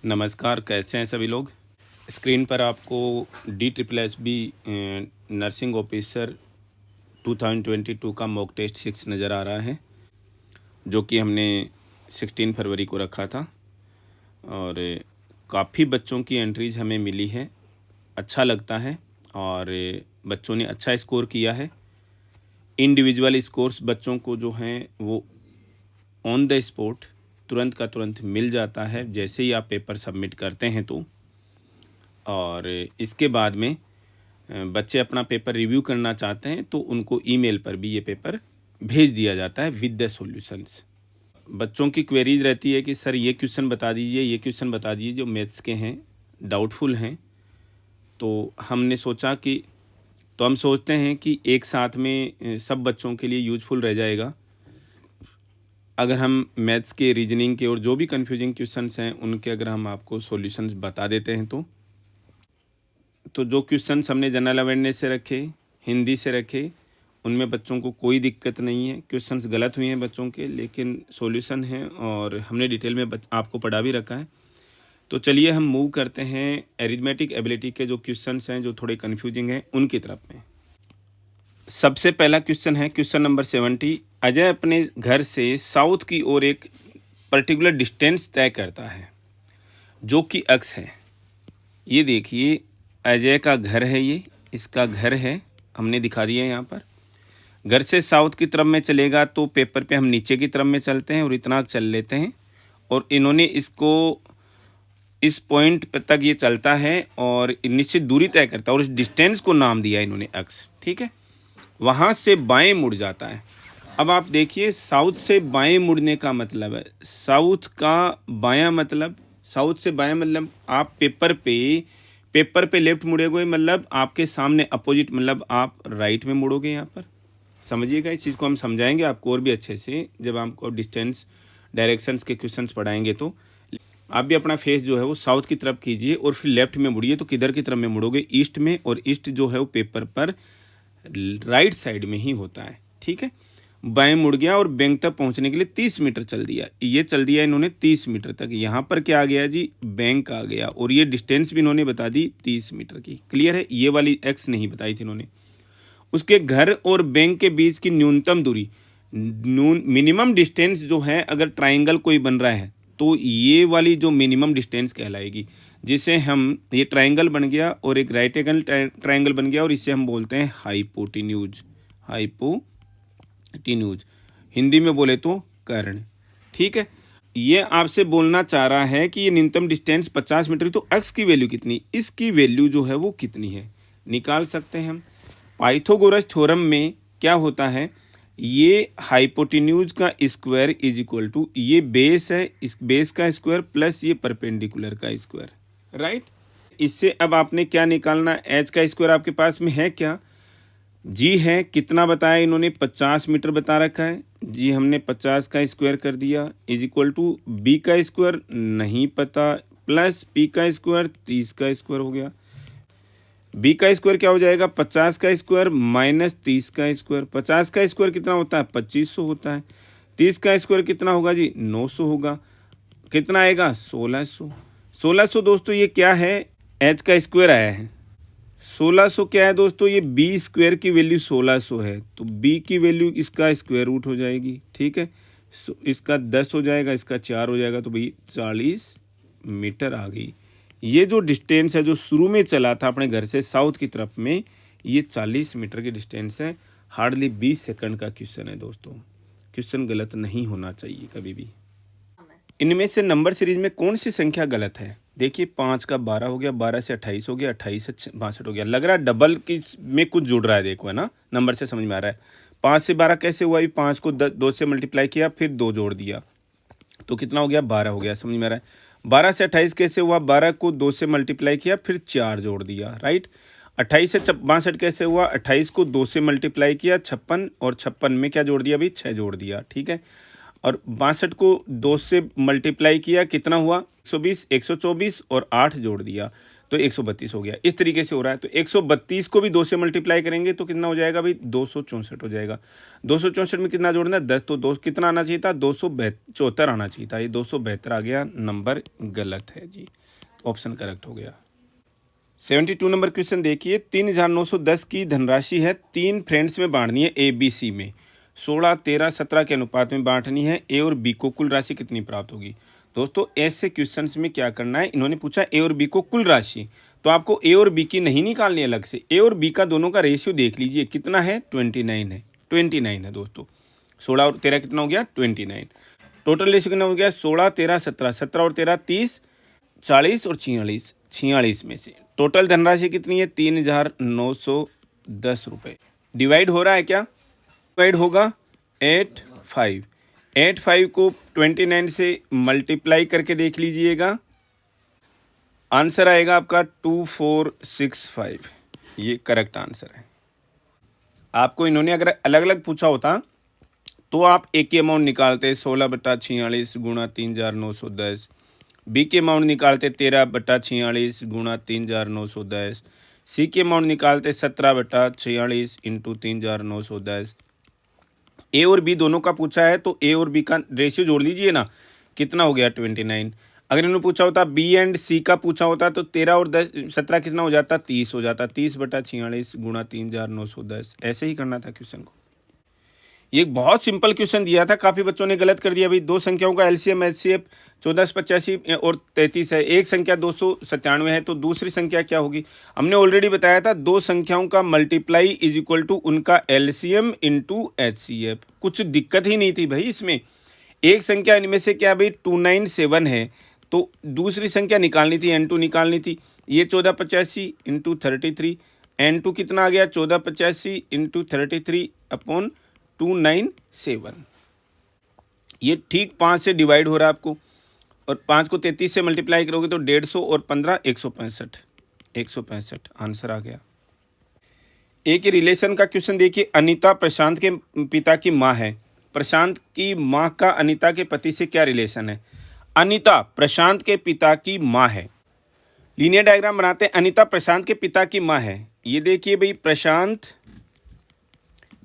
नमस्कार, कैसे हैं सभी लोग। स्क्रीन पर आपको DSSB नर्सिंग ऑफिसर 2022 का मॉक टेस्ट 6 नज़र आ रहा है, जो कि हमने 16 फरवरी को रखा था और काफ़ी बच्चों की एंट्रीज़ हमें मिली है। अच्छा लगता है और बच्चों ने अच्छा स्कोर किया है। इंडिविजुअल स्कोर्स बच्चों को जो हैं वो ऑन द स्पॉट तुरंत का तुरंत मिल जाता है जैसे ही आप पेपर सबमिट करते हैं तो। और इसके बाद में बच्चे अपना पेपर रिव्यू करना चाहते हैं तो उनको ईमेल पर भी ये पेपर भेज दिया जाता है विद द सॉल्यूशंस। बच्चों की क्वेरीज रहती है कि सर ये क्वेश्चन बता दीजिए, ये क्वेश्चन बता दीजिए जो मैथ्स के हैं, डाउटफुल हैं। तो हमने सोचा कि हम सोचते हैं कि एक साथ में सब बच्चों के लिए यूज़फुल रह जाएगा अगर हम मैथ्स के, रीजनिंग के और जो भी कंफ्यूजिंग क्वेश्चंस हैं उनके अगर हम आपको सॉल्यूशंस बता देते हैं तो जो क्वेश्चंस हमने जनरल अवेयरनेस से रखे, हिंदी से रखे, उनमें बच्चों को कोई दिक्कत नहीं है। क्वेश्चंस गलत हुए हैं बच्चों के, लेकिन सॉल्यूशन हैं और हमने डिटेल में आपको पढ़ा भी रखा है। तो चलिए हम मूव करते हैं एरिथमेटिक एबिलिटी के जो क्वेश्चंस हैं जो थोड़े कन्फ्यूजिंग हैं उनकी तरफ में। सबसे पहला क्वेश्चन है क्वेश्चन नंबर 70। अजय अपने घर से साउथ की ओर एक पर्टिकुलर डिस्टेंस तय करता है जो कि अक्स है। ये देखिए अजय का घर है, ये इसका घर है, हमने दिखा दिया यहाँ पर। घर से साउथ की तरफ में चलेगा तो पेपर पे हम नीचे की तरफ में चलते हैं और इतना चल लेते हैं और इन्होंने इसको इस पॉइंट तक ये चलता है और निश्चित दूरी तय करता है और इस डिस्टेंस को नाम दिया इन्होंने अक्स। ठीक है, वहाँ से बाएं मुड़ जाता है। अब आप देखिए साउथ से बाएं मुड़ने का मतलब है, साउथ का बायां मतलब, साउथ से बायां मतलब आप पेपर पे लेफ्ट मुड़ोगे मतलब आपके सामने अपोजिट, मतलब आप राइट में मुड़ोगे। यहाँ पर समझिएगा, इस चीज़ को हम समझाएंगे आपको और भी अच्छे से जब आपको डिस्टेंस डायरेक्शंस के क्वेश्चंस पढ़ाएंगे। तो आप भी अपना फेस जो है वो साउथ की तरफ कीजिए और फिर लेफ्ट में मुड़िए। तो किधर की तरफ में मुड़ोगे? ईस्ट में, और ईस्ट जो है वो पेपर पर राइट साइड में ही होता है। ठीक है, बाएं मुड़ गया और बैंक तक पहुंचने के लिए 30 मीटर चल दिया। ये चल दिया इन्होंने 30 मीटर तक। यहाँ पर क्या आ गया जी? बैंक आ गया और ये डिस्टेंस भी इन्होंने बता दी 30 मीटर की। क्लियर है? ये वाली एक्स नहीं बताई थी इन्होंने। उसके घर और बैंक के बीच की न्यूनतम दूरी, मिनिमम डिस्टेंस जो है, अगर ट्राइंगल कोई बन रहा है तो ये वाली जो मिनिमम डिस्टेंस कहलाएगी, जिसे हम, ये ट्राइंगल बन गया और एक राइट एंगल ट्राइंगल बन गया और इसे हम बोलते हैं हाइपोटेन्यूज। हाइपोटेन्यूज हिंदी में बोले तो कर्ण। ठीक है, ये आपसे बोलना चाह रहा है कि ये न्यूनतम डिस्टेंस 50 मीटर, तो एक्स की वैल्यू कितनी, इसकी वैल्यू जो है वो कितनी है निकाल सकते हैं हम। पाइथागोरस थ्योरम में क्या होता है, ये हाइपोटेन्यूज का स्क्वायर इज इक्वल टू, ये बेस है, इस बेस का स्क्वायर प्लस ये परपेंडिकुलर का स्क्वायर, राइट। इससे अब आपने क्या निकालना, एच का स्क्वायर आपके पास में है क्या? जी है। कितना बताया इन्होंने? 50 मीटर बता रखा है जी, हमने 50 का स्क्वायर कर दिया इज इक्वल टू बी का स्क्वायर नहीं पता प्लस पी का स्क्वायर 30 का स्क्वायर हो गया। बी का स्क्वायर क्या हो जाएगा? 50 का स्क्वायर माइनस 30 का स्क्वायर। 50 का स्क्वायर कितना होता है? 2500 होता है। 30 का स्क्वायर कितना होगा जी? 900 होगा। कितना आएगा? 1600। 1600 दोस्तों ये क्या है? एच का स्क्वायर आया है। 1600 क्या है दोस्तों? ये बी स्क्वायर की वैल्यू 1600 है, तो बी की वैल्यू इसका स्क्वायर रूट हो जाएगी। ठीक है, इसका 10 हो जाएगा, इसका 4 हो जाएगा, तो भाई 40 मीटर आ गई। ये जो डिस्टेंस है जो शुरू में चला था अपने घर से साउथ की तरफ में, ये 40 मीटर की डिस्टेंस है। हार्डली 20 सेकंड का क्वेश्चन है दोस्तों। क्वेश्चन गलत नहीं होना चाहिए कभी भी। इनमें से नंबर सीरीज में कौन सी संख्या गलत है? देखिए 5 का 12 हो गया, 12 से 28 हो गया, 28 से 62 हो गया। लग रहा है डबल की में कुछ जुड़ रहा है, देखो है ना, नंबर से समझ में आ रहा है। 5 से 12 कैसे हुआ? 5 को 2 से मल्टीप्लाई किया, फिर 2 जोड़ दिया तो कितना हो गया? 12 हो गया, समझ में आ रहा है। 12 से 28 कैसे हुआ? 12 को 2 से मल्टीप्लाई किया, फिर 4 जोड़ दिया, राइट। 28 से 62 कैसे हुआ? 28 को 2 से मल्टीप्लाई किया 56, और 56 में क्या जोड़ दिया भाई? 6 जोड़ दिया। ठीक है, और 62 को 2 से मल्टीप्लाई किया, कितना हुआ? 120, 124 और 8 जोड़ दिया। तो 132 हो गया। इस तरीके से हो रहा है। तो 132 को भी 2 से मल्टीप्लाई करेंगे तो कितना हो जाएगा भाई, 264 हो जाएगा। 264 में कितना जोड़ना है, 10, तो 2 कितना आना चाहिए था, 274 आना चाहिए था। ये 272 आ गया, नंबर गलत है जी, ऑप्शन करेक्ट हो गया। 72 नंबर क्वेश्चन देखिए, 3910 की धनराशि है 3 फ्रेंड्स में बांटनी है ABC में, 16, 13, 17 के अनुपात में बांटनी है। ए और बी को कुल राशि कितनी प्राप्त होगी। दोस्तों ऐसे क्वेश्चंस में क्या करना है, इन्होंने पूछा ए और बी को कुल राशि, तो आपको ए और बी की नहीं निकालनी अलग से, ए और बी का दोनों का रेशियो देख लीजिए कितना है, 29 है। 29 है दोस्तों, 16 और 13 कितना हो गया, 29। टोटल रेशियो कितना हो गया, 16, 13, 17, 17 और 13 30, 40 और 46, 46 में से टोटल धनराशि कितनी है, 3910 रुपये। डिवाइड हो रहा है क्या, डिवाइड होगा 85। 85 को 29 से मल्टीप्लाई करके देख लीजिएगा, आंसर आएगा आपका 2465। ये करेक्ट आंसर है। आपको इन्होंने अगर अलग अलग पूछा होता तो आप एक के अमाउंट निकालते 16/46 गुणा 3910, बी के अमाउंट निकालते 13/46 गुणा 3910, सी के अमाउंट निकालते 17/46 इंटू 3910। ए और बी दोनों का पूछा है तो ए और बी का रेशियो जोड़ लीजिए ना, कितना हो गया, 29। अगर इन्होंने पूछा होता बी एंड सी का पूछा होता तो 13 और 17 कितना हो जाता, 30 हो जाता। 30/46 गुणा 3910, ऐसे ही करना था क्वेश्चन को। ये एक बहुत सिंपल क्वेश्चन दिया था, काफ़ी बच्चों ने गलत कर दिया भाई। दो संख्याओं का एलसीएम एचसीएफ 1485 और 33 है, एक संख्या 297 है, तो दूसरी संख्या क्या होगी। हमने ऑलरेडी बताया था, दो संख्याओं का मल्टीप्लाई इज इक्वल टू उनका एलसीएम इंटू एचसीएफ। कुछ दिक्कत ही नहीं थी भाई इसमें। एक संख्या इनमें से क्या भाई 297 है, तो दूसरी संख्या निकालनी थी, N2 निकालनी थी। ये 1485 इंटू 33, N2 कितना आ गया, 1485 इंटू 33 अपॉन 297। ये ठीक 5 से डिवाइड हो रहा है आपको, और 5 को 33 से मल्टीप्लाई करोगे तो 150 और 15 165, 165 आंसर आ गया। एक रिलेशन का क्वेश्चन देखिए, अनीता प्रशांत के पिता की माँ है। प्रशांत की माँ का अनीता के पति से क्या रिलेशन है। अनीता प्रशांत के पिता की माँ है। लीनियर डायग्राम बनाते हैं। अनीता प्रशांत के पिता की माँ है। ये देखिए भाई, प्रशांत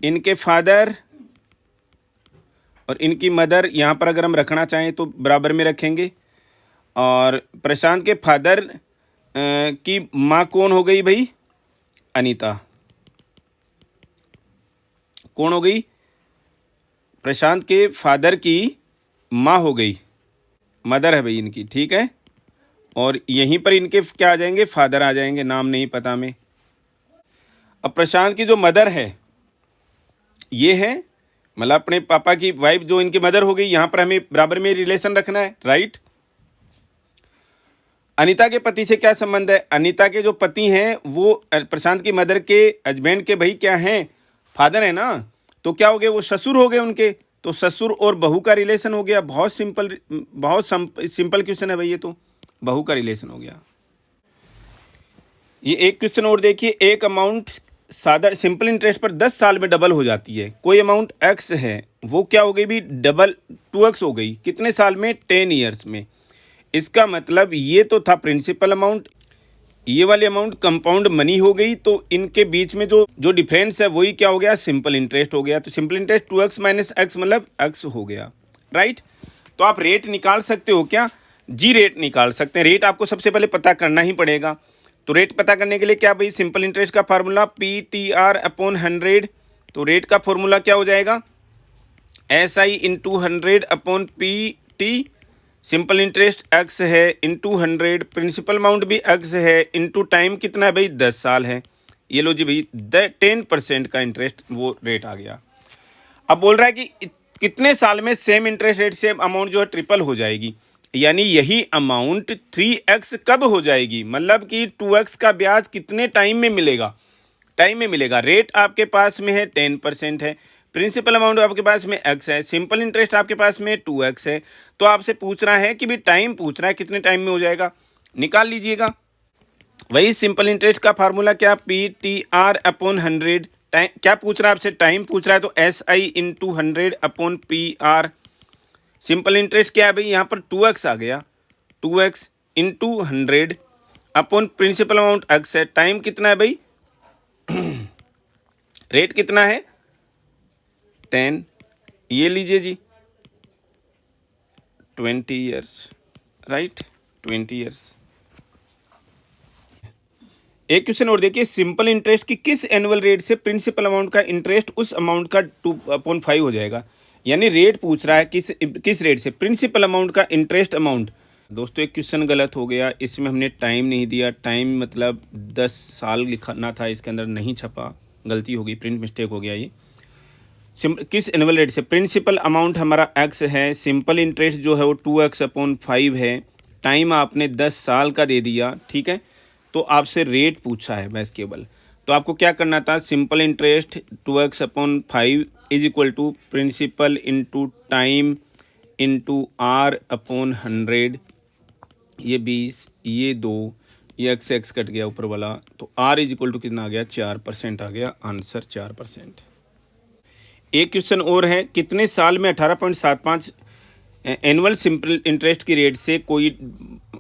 इनके फादर और इनकी मदर, यहाँ पर अगर हम रखना चाहें तो बराबर में रखेंगे। और प्रशांत के फादर की माँ कौन हो गई भाई, अनीता। कौन हो गई, प्रशांत के फादर की माँ हो गई, मदर है भाई इनकी, ठीक है। और यहीं पर इनके क्या आ जाएंगे, फादर आ जाएंगे, नाम नहीं पता में। अब प्रशांत की जो मदर है ये है, मतलब अपने पापा की वाइफ जो इनकी मदर हो गई, यहाँ पर हमें बराबर में रिलेशन रखना है, राइट। अनीता के पति से क्या संबंध है। अनीता के जो पति हैं वो प्रशांत की मदर के हस्बैंड के भाई क्या हैं, फादर है ना। तो क्या हो गए, वो ससुर हो गए उनके। तो ससुर और बहू का रिलेशन हो गया। बहुत सिंपल क्वेश्चन है भाई, ये तो बहू का रिलेशन हो गया। ये एक क्वेश्चन और देखिए, एक अमाउंट साधारण सिंपल इंटरेस्ट पर 10 साल में डबल हो जाती है। कोई अमाउंट x है, वो क्या हो गई भी, डबल 2x हो गई। कितने साल में, 10 ईयर्स में। इसका मतलब ये तो था प्रिंसिपल अमाउंट, ये वाली अमाउंट कंपाउंड मनी हो गई। तो इनके बीच में जो डिफरेंस है वही क्या हो गया, सिंपल इंटरेस्ट हो गया। तो simple interest 2x minus x मतलब x हो गया, राइट। तो आप रेट निकाल सकते हो क्या, जी रेट निकाल सकते हैं। रेट आपको सबसे पहले पता करना ही पड़ेगा। तो रेट पता करने के लिए क्या भाई, सिंपल इंटरेस्ट का फार्मूला PTR अपॉन 100। तो रेट का फॉर्मूला क्या हो जाएगा, SI into 100 upon PT। Simple interest x है इंटू 100, प्रिंसिपल अमाउंट भी x है इंटू टाइम कितना है भाई, 10 साल है। ये लो जी भाई, 10% का इंटरेस्ट वो रेट आ गया। अब बोल रहा है कि कितने साल में same interest rate same amount जो है ट्रिपल हो जाएगी, यानी यही अमाउंट 3x कब हो जाएगी, मतलब कि 2x का ब्याज कितने टाइम में मिलेगा, टाइम में मिलेगा। रेट आपके पास में है 10% है, प्रिंसिपल अमाउंट आपके पास में x है, सिंपल इंटरेस्ट आपके पास में 2x है। तो आपसे पूछ रहा है कि भी टाइम पूछ रहा है, कितने टाइम में हो जाएगा, निकाल लीजिएगा। वही सिंपल इंटरेस्ट का फार्मूला क्या, PTR अपॉन 100। टाइम क्या पूछ रहा है आपसे, टाइम पूछ रहा है, तो SI into 100 upon PR। Simple interest क्या है भाई, यहाँ पर 2x आ गया, 2x into 100 upon principal amount x है, टाइम कितना है भाई, रेट कितना है 10, ये लीजिए जी 20 ईयर्स, राइट 20 ईयर्स। एक क्वेश्चन और देखिए, सिंपल इंटरेस्ट की किस एनुअल रेट से प्रिंसिपल अमाउंट का इंटरेस्ट उस अमाउंट का 2/5 हो जाएगा। यानी रेट पूछ रहा है किस रेट से प्रिंसिपल अमाउंट का इंटरेस्ट अमाउंट। दोस्तों एक क्वेश्चन गलत हो गया, इसमें हमने टाइम नहीं दिया, टाइम मतलब 10 साल लिखना था, इसके अंदर नहीं छपा, गलती हो गई, प्रिंट मिस्टेक हो गया ये। किस एनुअल रेट से प्रिंसिपल अमाउंट हमारा एक्स है, सिंपल इंटरेस्ट जो है वो 2x/5 है, टाइम आपने 10 साल का दे दिया, ठीक है। तो आपसे रेट पूछा है बस केवल, तो आपको क्या करना था, simple interest 2x/5 is equal to principal into time into R/100, ये 20, ये 2, ये x कट गया ऊपर वाला, तो R इज इक्वल टू कितना आ गया 4% आ गया, आंसर 4%। एक क्वेश्चन और है, कितने साल में 18.75 एनुअल सिंपल इंटरेस्ट की रेट से कोई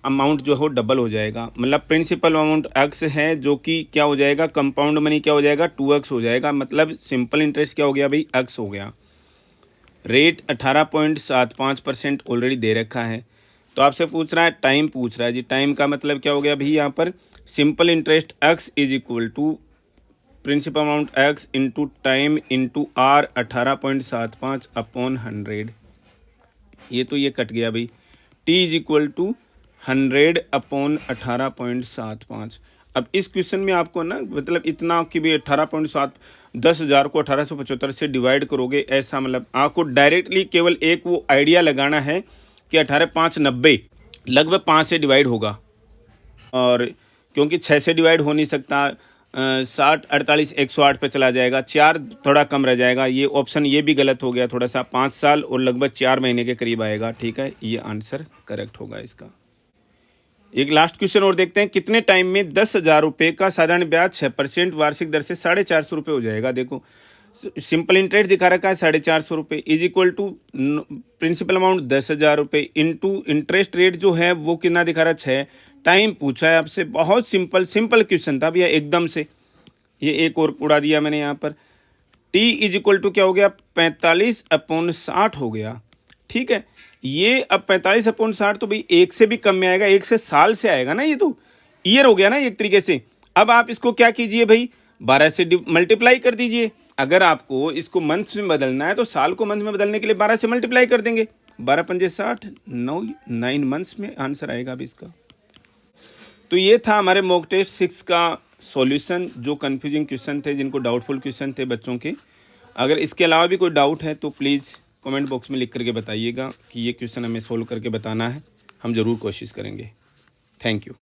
अमाउंट जो है डबल हो जाएगा। मतलब प्रिंसिपल अमाउंट एक्स है जो कि क्या हो जाएगा, कंपाउंड मनी क्या हो जाएगा 2x हो जाएगा, मतलब सिंपल इंटरेस्ट क्या हो गया भाई x हो गया। रेट 18.75% ऑलरेडी दे रखा है, तो आपसे पूछ रहा है टाइम पूछ रहा है जी, टाइम का मतलब क्या हो गया भाई, यहाँ पर simple interest x is equal to principal amount x into time into R 18.75/100, ये तो ये कट गया भाई, t इज इक्वल टू 100/18.75। अब इस क्वेश्चन में आपको ना मतलब इतना कि भाई 10,000 को 1875 से डिवाइड करोगे, ऐसा मतलब आपको डायरेक्टली केवल एक वो आइडिया लगाना है कि 18,590 लगभग 5 से डिवाइड होगा, और क्योंकि 6 से डिवाइड हो नहीं सकता, 60, 48, 108 पे चला जाएगा, 4 थोड़ा कम रह जाएगा, ये ऑप्शन ये भी गलत हो गया थोड़ा सा, 5 साल और लगभग 4 महीने के करीब आएगा, ठीक है, ये आंसर करेक्ट होगा इसका। एक लास्ट क्वेश्चन और देखते हैं, कितने टाइम में 10,000 रुपये का साधारण ब्याज 6% वार्षिक दर से 450 रुपये हो जाएगा। देखो सिंपल इंटरेस्ट दिखा रखा है 450 रुपये is equal to principal amount 10,000 रुपये इंटू इंटरेस्ट रेट जो है वो कितना दिखा रहा है 6, टाइम पूछा है आपसे, बहुत सिंपल क्वेश्चन था भैया एकदम से, ये एक और उड़ा दिया मैंने यहाँ पर। t इज इक्वल टू क्या हो गया 45/60 हो गया, ठीक है। ये अब 45/60 तो भाई 1 से भी कम में आएगा, 1 से साल से आएगा ना, ये तो ईयर हो गया ना एक तरीके से। अब आप इसको क्या कीजिए भाई 12 से मल्टीप्लाई कर दीजिए, अगर आपको इसको मंथ्स में बदलना है तो साल को मंथ में बदलने के लिए 12 से मल्टीप्लाई कर देंगे, 12 पंजे 60, 9 मंथ्स में आंसर आएगा अभी इसका। तो ये था हमारे मॉक टेस्ट 6 का सॉल्यूशन, जो कन्फ्यूजिंग क्वेश्चन थे, जिनको डाउटफुल क्वेश्चन थे बच्चों के। अगर इसके अलावा भी कोई डाउट है तो प्लीज़ कमेंट बॉक्स में लिख करके बताइएगा कि ये क्वेश्चन हमें सोल्व करके बताना है, हम ज़रूर कोशिश करेंगे। Thank you.